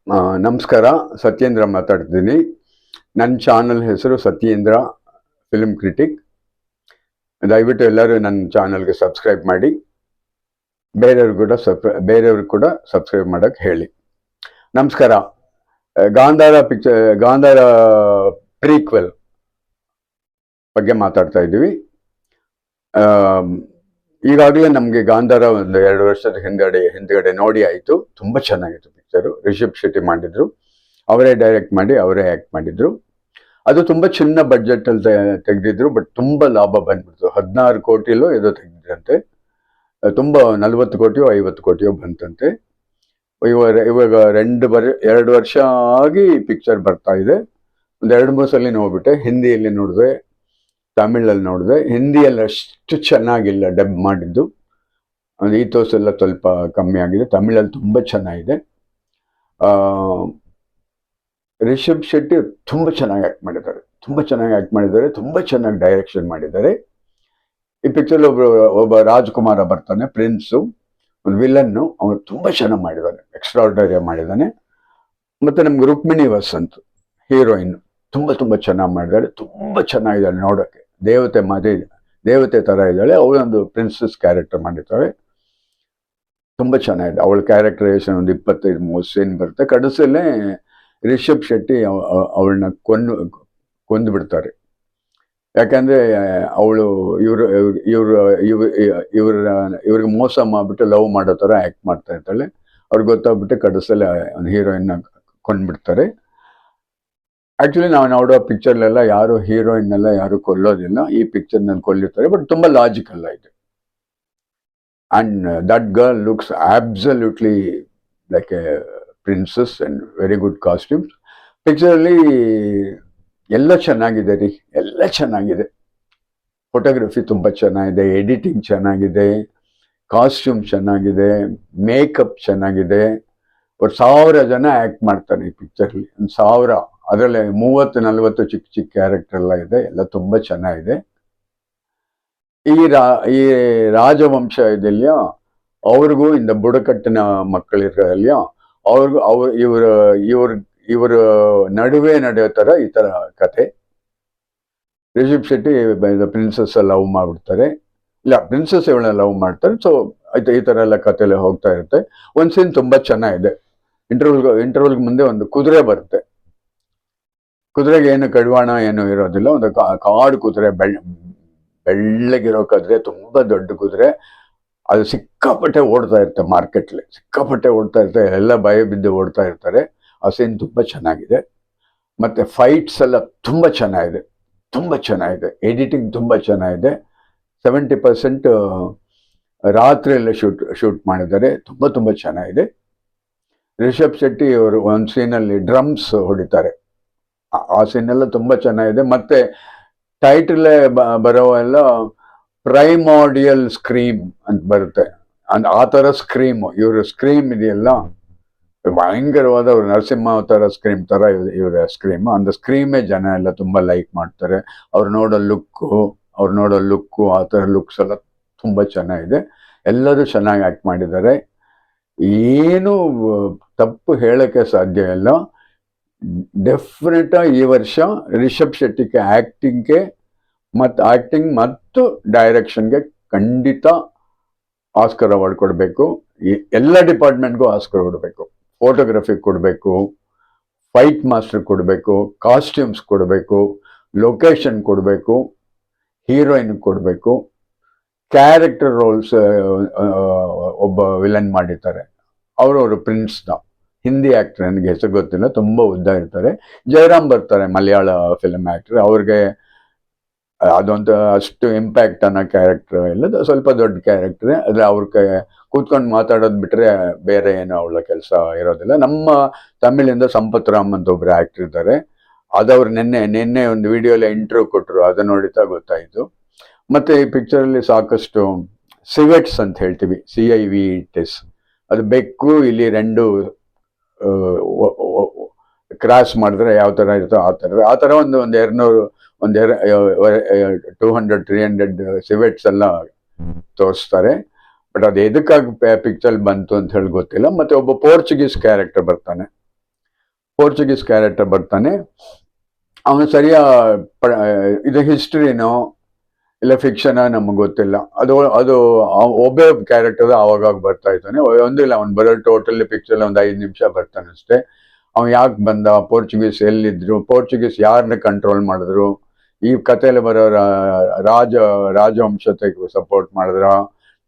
ನಮಸ್ಕಾರ. ಸತ್ಯೇಂದ್ರ ಮಾತಾಡ್ತಿದ್ದೀನಿ. ನನ್ನ ಚಾನಲ್ ಹೆಸರು ಸತ್ಯೇಂದ್ರ ಫಿಲ್ಮ್ ಕ್ರಿಟಿಕ್. ದಯವಿಟ್ಟು ಎಲ್ಲರೂ ನನ್ನ ಚಾನಲ್ಗೆ ಸಬ್ಸ್ಕ್ರೈಬ್ ಮಾಡಿ, ಬೇರೆಯವ್ರಿಗೆ ಕೂಡ ಸಬ್ಸ್ಕ್ರೈಬ್ ಮಾಡೋಕ್ಕೆ ಹೇಳಿ. ನಮಸ್ಕಾರ. ಗಾಂಧಾರ ಪ್ರೀಕ್ವೆಲ್ ಬಗ್ಗೆ ಮಾತಾಡ್ತಾ ಇದ್ದೀವಿ. ಈಗಾಗಲೇ ನಮಗೆ ಗಾಂಧಾರ ಒಂದು 2 ವರ್ಷದ ಹಿಂದ್ಗಡೆ ನೋಡಿ ಆಯಿತು. ತುಂಬ ಚೆನ್ನಾಗಿತ್ತು ಪಿಕ್ಚರು. ರಿಷಬ್ ಶೆಟ್ಟಿ ಮಾಡಿದ್ರು, ಅವರೇ ಡೈರೆಕ್ಟ್ ಮಾಡಿ ಅವರೇ ಆ್ಯಕ್ಟ್ ಮಾಡಿದ್ರು. ಅದು ತುಂಬ ಚಿನ್ನ ಬಡ್ಜೆಟಲ್ಲಿ ತೆಗೆದಿದ್ರು, ಬಟ್ ತುಂಬ ಲಾಭ ಬಂದ್ಬಿಡ್ತು. 16 ಕೋಟಿಲೋ ಏನೋ ತೆಗೆದಿದ್ರಂತೆ. ತುಂಬ 40 ಕೋಟಿಯೋ 50 ಕೋಟಿಯೋ ಬಂತಂತೆ. ಇವಾಗ 2 ವರ್ಷ ಆಗಿ ಪಿಕ್ಚರ್ ಬರ್ತಾ ಇದೆ. ಒಂದು 2-3 ಸಲ ನೋಡ್ಬಿಟ್ಟೆ. ಹಿಂದಿಯಲ್ಲಿ ನೋಡಿದೆ, ತಮಿಳಲ್ಲಿ ನೋಡಿದೆ. ಹಿಂದಿಯಲ್ಲಿ ಅಷ್ಟು ಚೆನ್ನಾಗಿಲ್ಲ ಡಬ್ ಮಾಡಿದ್ದು. ಒಂದು ಈಥೋಸ್ ಎಲ್ಲ ಸ್ವಲ್ಪ ಕಮ್ಮಿ ಆಗಿದೆ. ತಮಿಳಲ್ಲಿ ತುಂಬ ಚೆನ್ನಾಗಿದೆ. ರಿಷಬ್ ಶೆಟ್ಟಿ ತುಂಬ ಚೆನ್ನಾಗಿ ಆ್ಯಕ್ಟ್ ಮಾಡಿದ್ದಾರೆ, ತುಂಬ ಚೆನ್ನಾಗಿ ಡೈರೆಕ್ಷನ್ ಮಾಡಿದ್ದಾರೆ. ಈ ಪಿಕ್ಚರ್ ಒಬ್ಬ ರಾಜ್ಕುಮಾರ ಬರ್ತಾನೆ, ಪ್ರಿನ್ಸು, ಒಂದು ವಿಲನ್ನು. ಅವನು ತುಂಬ ಚೆನ್ನಾಗಿ ಮಾಡಿದ್ದಾನೆ, ಎಕ್ಸ್ಟ್ರಾರ್ಡನರಿ ಮಾಡಿದ್ದಾನೆ. ಮತ್ತು ನಮ್ಗೆ ರುಕ್ಮಿಣಿ ವಸಂತ್ ಹೀರೋಯಿನ್ ತುಂಬ ಚೆನ್ನಾಗಿ ಮಾಡಿದ್ದಾಳೆ. ತುಂಬ ಚೆನ್ನಾಗಿದ್ದಾಳೆ ನೋಡೋಕ್ಕೆ. ದೇವತೆ ಥರ ಇದ್ದಾಳೆ. ಅವಳೊಂದು ಪ್ರಿನ್ಸಸ್ ಕ್ಯಾರೆಕ್ಟರ್ ಮಾಡಿದ್ದಾಳೆ. ತುಂಬ ಚೆನ್ನಾಗಿದೆ ಅವಳ ಕ್ಯಾರೆಕ್ಟರೈಸೇಷನ್. ಒಂದು 25-30 ಸೀನ್ ಬರುತ್ತೆ. ಕಡಸಲ್ಲೇ ರಿಷಬ್ ಶೆಟ್ಟಿ ಅವಳನ್ನ ಕೊಂದು ಬಿಡ್ತಾರೆ. ಯಾಕಂದರೆ ಅವಳು ಇವ್ರಿಗೆ ಮೋಸ ಮಾಡಿಬಿಟ್ಟು ಲವ್ ಮಾಡೋ ಥರ ಆ್ಯಕ್ಟ್ ಮಾಡ್ತಾ ಇರ್ತಾಳೆ. ಅವ್ರಿಗೆ ಗೊತ್ತಾಗ್ಬಿಟ್ಟು ಕಡಸಲ್ಲಿ ಹೀರೋಯಿನ್ನ ಕೊಂಡ್ಬಿಡ್ತಾರೆ. ಆ್ಯಕ್ಚುಲಿ ನಾವು ನೋಡೋ ಪಿಕ್ಚರ್ಲೆಲ್ಲ ಯಾರು ಹೀರೋಯಿನ್ನೆಲ್ಲ ಯಾರು ಕೊಲ್ಲೋದಿಲ್ಲ. ಈ ಪಿಕ್ಚರ್ನಲ್ಲಿ ಕೊಲ್ಲಿರ್ತಾರೆ, ಬಟ್ ತುಂಬ ಲಾಜಿಕಲ್ ಆಯಿತು. And that girl looks absolutely like a princess and very good costumes. ಪಿಕ್ಚರಲ್ಲಿ ಎಲ್ಲ ಚೆನ್ನಾಗಿದೆ ರೀ, ಎಲ್ಲ ಚೆನ್ನಾಗಿದೆ. ಫೋಟೋಗ್ರಫಿ ತುಂಬ ಚೆನ್ನಾಗಿದೆ, ಎಡಿಟಿಂಗ್ ಚೆನ್ನಾಗಿದೆ, ಕಾಸ್ಟ್ಯೂಮ್ ಚೆನ್ನಾಗಿದೆ, ಮೇಕಪ್ ಚೆನ್ನಾಗಿದೆ. 1000 ಜನ ಆ್ಯಕ್ಟ್ ಮಾಡ್ತಾರೆ ಈ ಪಿಕ್ಚರ್ಲಿ. 1000, ಅದರಲ್ಲಿ 30-40 ಚಿಕ್ಕ ಕ್ಯಾರೆಕ್ಟರ್ ಎಲ್ಲ ಇದೆ. ಎಲ್ಲ ತುಂಬ ಚೆನ್ನಾಗಿದೆ. ಈ ರಾಜವಂಶ ಇದೆಯೋ ಅವ್ರಿಗೂ ಇಂದ ಬುಡಕಟ್ಟಿನ ಮಕ್ಕಳಿರಲಿಯೋ ಅವ್ರಿಗೂ ಇವರು ನಡುವೆ ನಡೆಯೋ ಥರ ಈ ಥರ ಕತೆ. ರಿಷಬ್ ಶೆಟ್ಟಿ ಪ್ರಿನ್ಸಸ್ ಲವ್ ಮಾಡಿಬಿಡ್ತಾರೆ. ಇಲ್ಲ, ಪ್ರಿನ್ಸಸ್ ಇವಳನ್ನ ಲವ್ ಮಾಡ್ತಾರೆ. ಸೊ ಆಯ್ತು, ಈ ಥರ ಎಲ್ಲ ಕಥೆಲ್ಲ ಹೋಗ್ತಾ ಇರುತ್ತೆ. ಒಂದು ಸೀನ್ ತುಂಬ ಚೆನ್ನಾಗಿದೆ. ಇಂಟರ್ವಲ್ಗೆ ಮುಂದೆ ಒಂದು ಕುದುರೆ ಬರುತ್ತೆ. ಕುದುರೆಗೆ ಏನು ಕಡಿವಾಣ ಏನು ಇರೋದಿಲ್ಲ. ಒಂದು ಕಾಡು ಕುದುರೆ, ಬೆಳ್ಳಗಿರೋ ಕುದುರೆ, ತುಂಬ ದೊಡ್ಡ ಕುದುರೆ. ಅದು ಸಿಕ್ಕಾಪಟ್ಟೆ ಓಡ್ತಾ ಇರುತ್ತೆ ಮಾರ್ಕೆಟ್ಲಿ, ಸಿಕ್ಕಾಪಟ್ಟೆ ಓಡ್ತಾ ಇರ್ತಾರೆ. ಎಲ್ಲ ಭಯ ಬಿದ್ದು ಓಡ್ತಾ ಇರ್ತಾರೆ. ಆ ಸೀನ್ ತುಂಬ ಚೆನ್ನಾಗಿದೆ. ಮತ್ತು ಫೈಟ್ಸ್ ಎಲ್ಲ ತುಂಬ ಚೆನ್ನಾಗಿದೆ. ಎಡಿಟಿಂಗ್ ತುಂಬ ಚೆನ್ನಾಗಿದೆ. 70% ರಾತ್ರಿಯಲ್ಲೇ ಶೂಟ್ ಮಾಡಿದ್ದಾರೆ. ತುಂಬ ಚೆನ್ನಾಗಿದೆ. ರಿಷಬ್ ಶೆಟ್ಟಿ ಅವರು ಒಂದು ಸೀನಲ್ಲಿ ಡ್ರಮ್ಸ್ ಹೊಡಿತಾರೆ. ಆ ಸೀನೆಲ್ಲ ತುಂಬ ಚೆನ್ನಾಗಿದೆ. ಮತ್ತು ಟೈಟಲೇ ಬರೋ ಎಲ್ಲ ಪ್ರೈಮಾರ್ಡಿಯಲ್ ಸ್ಕ್ರೀಮ್ ಅಂತ ಬರುತ್ತೆ. ಆ ಥರ ಸ್ಕ್ರೀಮು, ಇವರು ಸ್ಕ್ರೀಮ್ ಇದೆಯಲ್ಲ, ಭಯಂಕರವಾದ ಅವ್ರು ನರಸಿಂಹ ಅವತಾರ ಸ್ಕ್ರೀಮ್ ಥರ ಇವರ ಸ್ಕ್ರೀಮು. அந்த ಸ್ಕ್ರೀಮೇ ಜನ ಎಲ್ಲ ತುಂಬ ಲೈಕ್ ಮಾಡ್ತಾರೆ. ಅವ್ರು ನೋಡೋ ಲುಕ್ಕು ಆ ಥರ ಲುಕ್ಸ್ ಎಲ್ಲ ತುಂಬ ಚೆನ್ನಾಗಿದೆ. ಎಲ್ಲರೂ ಚೆನ್ನಾಗಿ ಆ್ಯಕ್ಟ್ ಮಾಡಿದ್ದಾರೆ. ಏನು ತಪ್ಪು ಹೇಳೋಕ್ಕೆ ಸಾಧ್ಯ ಇಲ್ಲ. ಡೆಫಿನೆಟಾಗಿ ಈ ವರ್ಷ ರಿಷಬ್ ಶೆಟ್ಟಿಗೆ ಆ್ಯಕ್ಟಿಂಗ್ ಮತ್ತು ಡೈರೆಕ್ಷನ್ಗೆ ಖಂಡಿತ ಆಸ್ಕರ್ ಅವಾರ್ಡ್ ಕೊಡಬೇಕು. ಎಲ್ಲ ಡಿಪಾರ್ಟ್ಮೆಂಟ್ಗೂ ಆಸ್ಕರ್ ಕೊಡಬೇಕು. ಫೋಟೋಗ್ರಫಿ ಕೊಡಬೇಕು, ಫೈಟ್ ಮಾಸ್ಟರ್ ಕೊಡಬೇಕು, ಕಾಸ್ಟ್ಯೂಮ್ಸ್ ಕೊಡಬೇಕು, ಲೊಕೇಶನ್ ಕೊಡಬೇಕು, ಹೀರೋಯಿನ್ ಕೊಡಬೇಕು. ಕ್ಯಾರೆಕ್ಟರ್ ರೋಲ್ಸ್ ಒಬ್ಬ ವಿಲನ್ ಮಾಡಿರ್ತಾರೆ, ಅವರು ಪ್ರಿನ್ಸ್ನ ಹಿಂದಿ ಆ್ಯಕ್ಟರ್, ನನಗೆ ಹೆಸರು ಗೊತ್ತಿಲ್ಲ, ತುಂಬ ಉದ್ದ ಇರ್ತಾರೆ. ಜಯರಾಮ್ ಬರ್ತಾರೆ, ಮಲಯಾಳ ಫಿಲ್ಮ್ ಆ್ಯಕ್ಟರ್. ಅವ್ರಿಗೆ ಅದೊಂದು ಅಷ್ಟು ಇಂಪ್ಯಾಕ್ಟ್ ಅನ್ನೋ ಕ್ಯಾರೆಕ್ಟರ್ ಇಲ್ಲ, ಸ್ವಲ್ಪ ದೊಡ್ಡ ಕ್ಯಾರೆಕ್ಟ್ರೆ. ಆದರೆ ಅವ್ರಿಗೆ ಕೂತ್ಕೊಂಡು ಮಾತಾಡೋದು ಬಿಟ್ಟರೆ ಬೇರೆ ಏನೋ ಅವಳ ಕೆಲಸ ಇರೋದಿಲ್ಲ. ನಮ್ಮ ತಮಿಳಿಂದ ಸಂಪತ್ ರಾಮ್ ಅಂತ ಒಬ್ಬರು ಆ್ಯಕ್ಟರ್ ಇದ್ದಾರೆ. ಅದವ್ರು ನಿನ್ನೆ ಒಂದು ವಿಡಿಯೋಲಿ ಇಂಟ್ರ್ಯೂ ಕೊಟ್ಟರು, ಅದನ್ನು ನೋಡಿತಾ ಗೊತ್ತಾಯಿತು. ಮತ್ತು ಈ ಪಿಕ್ಚರಲ್ಲಿ ಸಾಕಷ್ಟು ಸಿವೆಟ್ಸ್ ಅಂತ ಹೇಳ್ತೀವಿ, CIVETS, ಅದು ಬೆಕ್ಕು ಇಲ್ಲಿ 2 ಕ್ರಾಸ್ ಮಾಡಿದ್ರೆ ಯಾವ ಥರ ಇರುತ್ತೋ ಆ ಥರ ಒಂದು 200-300 ಸಿವೆಟ್ಸ್ ಎಲ್ಲ ತೋರಿಸ್ತಾರೆ. ಬಟ್ ಅದು ಎದಕ್ಕಾಗಿ ಪಿಕ್ಚರ್ ಬಂತು ಅಂತ ಹೇಳಿ ಗೊತ್ತಿಲ್ಲ. ಮತ್ತು ಒಬ್ಬ ಪೋರ್ಚುಗೀಸ್ ಕ್ಯಾರೆಕ್ಟರ್ ಬರ್ತಾನೆ, ಪೋರ್ಚುಗೀಸ್ ಕ್ಯಾರೆಕ್ಟರ್ ಬರ್ತಾನೆ. ಅವನು ಸರಿಯ ಇದು ಹಿಸ್ಟ್ರಿನೋ ಇಲ್ಲ ಫಿಕ್ಷನ್ ನಮಗೆ ಗೊತ್ತಿಲ್ಲ. ಅದು ಒಬ್ಬೇ ಕ್ಯಾರೆಕ್ಟರ್ ಆವಾಗ ಬರ್ತಾ ಇದ್ದಾನೆ. ಒಂದಿಲ್ಲ ಅವ್ನು ಬರೋ ಟೋಟಲಿ ಪಿಕ್ಚರ್ ಒಂದು 5 ನಿಮಿಷ ಬರ್ತಾನೆ ಅಷ್ಟೇ. ಅವ್ನು ಯಾಕೆ ಬಂದ, ಪೋರ್ಚುಗೀಸ್ ಎಲ್ಲಿದ್ರು, ಪೋರ್ಚುಗೀಸ್ ಯಾರನ್ನ ಕಂಟ್ರೋಲ್ ಮಾಡಿದ್ರು, ಈ ಕಥೆಯಲ್ಲಿ ಬರೋ ರಾಜವಂಶತೆಗೆ ಸಪೋರ್ಟ್ ಮಾಡಿದ್ರ,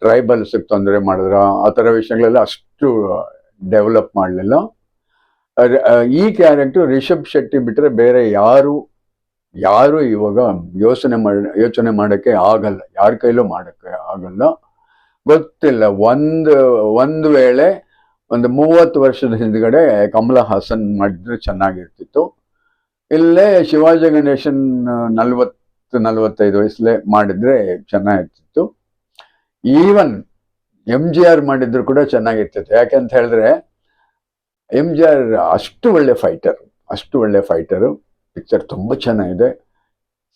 ಟ್ರೈಬಲ್ಸ್ಗೆ ತೊಂದರೆ ಮಾಡಿದ್ರ, ಆ ಥರ ವಿಷಯಗಳೆಲ್ಲ ಅಷ್ಟು ಡೆವಲಪ್ ಮಾಡಲಿಲ್ಲ. ಈ ಕ್ಯಾರೆಕ್ಟರ್ ರಿಷಬ್ ಶೆಟ್ಟಿ ಬಿಟ್ಟರೆ ಬೇರೆ ಯಾರು ಇವಾಗ ಯೋಚನೆ ಮಾಡೋಕ್ಕೆ ಆಗಲ್ಲ, ಯಾರ ಕೈಲೂ ಮಾಡೋಕ್ಕೆ ಆಗಲ್ಲ. ಗೊತ್ತಿಲ್ಲ, ಒಂದು ವೇಳೆ ಒಂದು 30 ವರ್ಷದ ಹಿಂದ್ಗಡೆ ಕಮಲ ಹಾಸನ್ ಮಾಡಿದ್ರೆ ಚೆನ್ನಾಗಿರ್ತಿತ್ತು. ಇಲ್ಲೇ ಶಿವಾಜಿ ಗಣೇಶನ್ 40-45 ವಯಸ್ಸಲ್ಲೇ ಮಾಡಿದ್ರೆ ಚೆನ್ನಾಗಿರ್ತಿತ್ತು. ಈವನ್ MGR ಮಾಡಿದ್ರು ಕೂಡ ಚೆನ್ನಾಗಿರ್ತಿತ್ತು. ಯಾಕೆಂತ ಹೇಳಿದ್ರೆ MGR ಅಷ್ಟು ಒಳ್ಳೆ ಫೈಟರು. ಪಿಕ್ಚರ್ ತುಂಬ ಚೆನ್ನಾಗಿದೆ.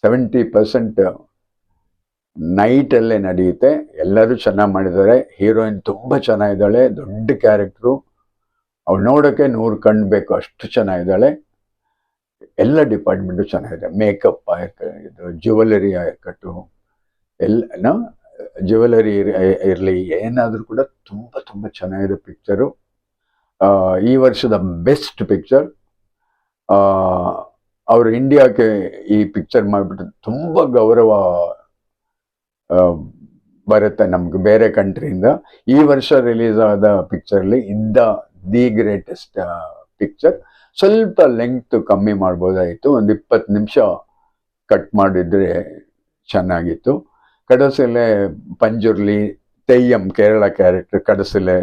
70% ನೈಟಲ್ಲೇ ನಡೆಯುತ್ತೆ. ಎಲ್ಲರೂ ಚೆನ್ನಾಗಿ ಮಾಡಿದ್ದಾರೆ. ಹೀರೋಯಿನ್ ತುಂಬ ಚೆನ್ನಾಗಿದ್ದಾಳೆ, ದೊಡ್ಡ ಕ್ಯಾರೆಕ್ಟ್ರು. ಅವಳು ನೋಡೋಕ್ಕೆ 100 ಕಣ್ಣು ಬೇಕು, ಅಷ್ಟು ಚೆನ್ನಾಗಿದ್ದಾಳೆ. ಎಲ್ಲ ಡಿಪಾರ್ಟ್ಮೆಂಟು ಚೆನ್ನಾಗಿದೆ. ಮೇಕಪ್ ಇದು ಜ್ಯುವೆಲರಿ ಕಟ್ಟು ಎಲ್ಲ ಜ್ಯುವೆಲರಿ ಇರಲಿ, ಏನಾದರೂ ಕೂಡ ತುಂಬ ಚೆನ್ನಾಗಿದೆ ಪಿಕ್ಚರು. ಈ ವರ್ಷದ ಬೆಸ್ಟ್ ಪಿಕ್ಚರ್. ಅವರು ಇಂಡಿಯಾಕ್ಕೆ ಈ ಪಿಕ್ಚರ್ ಮಾಡಿಬಿಟ್ಟು ತುಂಬ ಗೌರವ ಬರುತ್ತೆ ನಮ್ಗೆ ಬೇರೆ ಕಂಟ್ರಿಯಿಂದ. ಈ ವರ್ಷ ರಿಲೀಸ್ ಆದ ಪಿಕ್ಚರ್ಲಿ ದಿ ಗ್ರೇಟೆಸ್ಟ್ ಪಿಕ್ಚರ್. ಸ್ವಲ್ಪ ಲೆಂಗ್ತ್ ಕಮ್ಮಿ ಮಾಡ್ಬೋದಾಯಿತು, ಒಂದು 20 ನಿಮಿಷ ಕಟ್ ಮಾಡಿದ್ರೆ ಚೆನ್ನಾಗಿತ್ತು. ಕಡಸಲೆ ಪಂಜುರ್ಲಿ ತೆಯ್ಯಂ ಕೇರಳ ಕ್ಯಾರೆಕ್ಟರ್, ಕಡಸಲೆ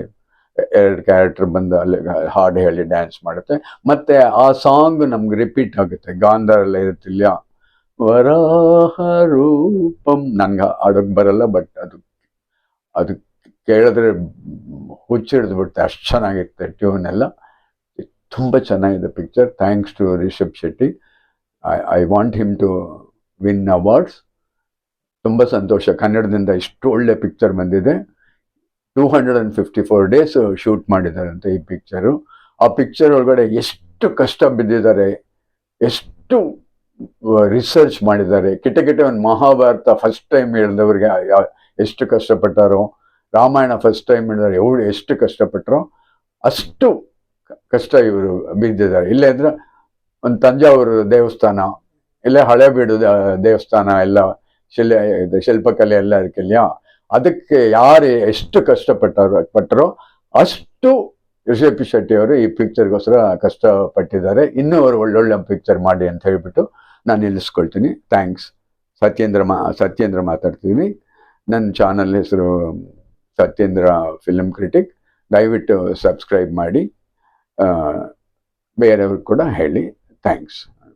2 ಕ್ಯಾರೆಕ್ಟರ್ ಬಂದು ಅಲ್ಲಿ ಹಾಡು ಹೇಳಿ ಡ್ಯಾನ್ಸ್ ಮಾಡುತ್ತೆ. ಮತ್ತೆ ಆ ಸಾಂಗ್ ನಮ್ಗೆ ರಿಪೀಟ್ ಆಗುತ್ತೆ. ಗಾಂಧಾರಲ್ಲ ಇರುತ್ತಿಲ್ಲ, ವರಾಹ ರೂಪಂ. ನನ್ಗೆ ಆಡೋಕ್ಕೆ ಬರಲ್ಲ, ಬಟ್ ಅದು ಕೇಳಿದ್ರೆ ಹುಚ್ಚಿಡ್ದು ಬಿಡುತ್ತೆ, ಅಷ್ಟು ಚೆನ್ನಾಗಿರುತ್ತೆ ಟ್ಯೂನ್ ಎಲ್ಲ. ತುಂಬ ಚೆನ್ನಾಗಿದೆ picture. Thanks to Rishab Shetty. I want him to win awards. ತುಂಬ ಸಂತೋಷ, ಕನ್ನಡದಿಂದ ಇಷ್ಟು ಒಳ್ಳೆ ಪಿಕ್ಚರ್ ಬಂದಿದೆ. 254 days ಶೂಟ್ ಮಾಡಿದಾರಂತೆ ಈ ಪಿಕ್ಚರು. ಆ ಪಿಕ್ಚರ್ ಒಳಗಡೆ ಎಷ್ಟು ಕಷ್ಟ ಬಿದ್ದಿದ್ದಾರೆ, ಎಷ್ಟು ರಿಸರ್ಚ್ ಮಾಡಿದ್ದಾರೆ. ಕಿಟಕಿಟ ಒಂದು ಮಹಾಭಾರತ ಫಸ್ಟ್ ಟೈಮ್ ಹೇಳಿದವ್ರಿಗೆ ಎಷ್ಟು ಕಷ್ಟಪಟ್ಟಾರೋ, ರಾಮಾಯಣ ಫಸ್ಟ್ ಟೈಮ್ ಹೇಳಿದವ್ರು ಎಷ್ಟು ಕಷ್ಟಪಟ್ಟರೋ ಅಷ್ಟು ಕಷ್ಟ ಇವರು ಬಿದ್ದಿದ್ದಾರೆ. ಇಲ್ಲೇ ಅಂದ್ರೆ ಒಂದು ತಂಜಾವೂರು ದೇವಸ್ಥಾನ, ಇಲ್ಲೇ ಹಳೇಬೀಡು ದೇವಸ್ಥಾನ ಎಲ್ಲ ಶಿಲ್ಪಕಲೆ ಎಲ್ಲ ಇರ್ಕಿಲ್ಲ, ಅದಕ್ಕೆ ಯಾರು ಎಷ್ಟು ಕಷ್ಟಪಟ್ಟರೋ ಅಷ್ಟು ರಿಷಬ್ ಶೆಟ್ಟಿ ಅವರು ಈ ಪಿಕ್ಚರ್ಗೋಸ್ಕರ ಕಷ್ಟಪಟ್ಟಿದ್ದಾರೆ. ಇನ್ನೂ ಅವರು ಒಳ್ಳೊಳ್ಳೆ ಪಿಕ್ಚರ್ ಮಾಡಿ ಅಂತ ಹೇಳಿಬಿಟ್ಟು ನಾನು ನಿಲ್ಲಿಸ್ಕೊಳ್ತೀನಿ. ಥ್ಯಾಂಕ್ಸ್. ಸತ್ಯೇಂದ್ರ ಮಾತಾಡ್ತೀನಿ. ನನ್ನ ಚಾನಲ್ ಹೆಸರು ಸತ್ಯೇಂದ್ರ ಫಿಲ್ಮ್ ಕ್ರಿಟಿಕ್. ದಯವಿಟ್ಟು ಸಬ್ಸ್ಕ್ರೈಬ್ ಮಾಡಿ, ಬೇರೆಯವ್ರಿಗೆ ಕೂಡ ಹೇಳಿ. ಥ್ಯಾಂಕ್ಸ್.